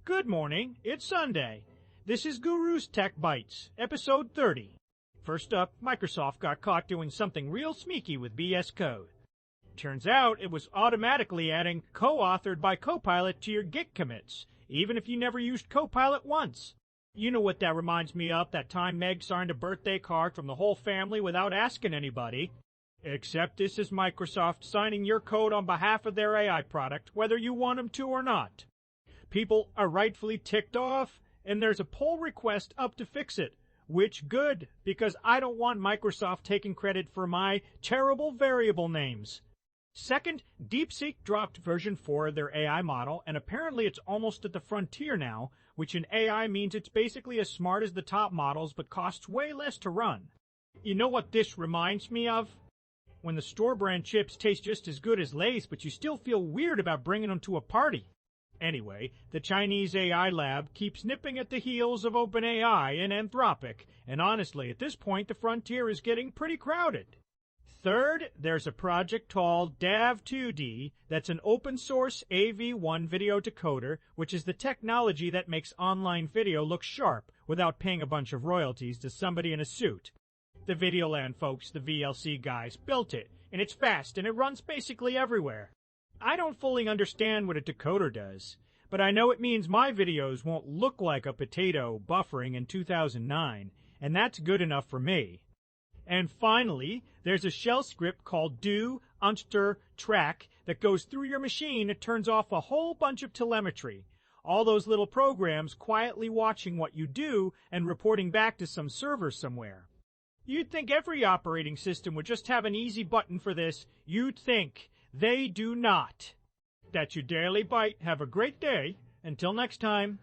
Good morning, it's Sunday. This is Guru's Tech Bytes, episode 30. First up, Microsoft got caught doing something real sneaky with VS Code. Turns out it was automatically adding co-authored by Copilot to your Git commits, even if you never used Copilot once. You know what that reminds me of, that time Meg signed a birthday card from the whole family without asking anybody. Except this is Microsoft signing your code on behalf of their AI product, whether you want them to or not. People are rightfully ticked off, and there's a pull request up to fix it. Which good, because I don't want Microsoft taking credit for my terrible variable names. Second, DeepSeek dropped version 4 of their AI model, and apparently it's almost at the frontier now, which in AI means it's basically as smart as the top models but costs way less to run. You know what this reminds me of? When the store-brand chips taste just as good as Lay's, but you still feel weird about bringing them to a party. Anyway, the Chinese AI lab keeps nipping at the heels of OpenAI and Anthropic, and honestly, at this point, the frontier is getting pretty crowded. Third, there's a project called DAV2D that's an open-source AV1 video decoder, which is the technology that makes online video look sharp without paying a bunch of royalties to somebody in a suit. The VideoLAN folks, the VLC guys, built it, and it's fast, and it runs basically everywhere. I don't fully understand what a decoder does, but I know it means my videos won't look like a potato buffering in 2009, and that's good enough for me. And finally, there's a shell script called do unster track that goes through your machine and turns off a whole bunch of telemetry. All those little programs quietly watching what you do and reporting back to some server somewhere. You'd think every operating system would just have an easy button for this. You'd think. They do not. That's your Daily Bite. Have a great day. Until next time.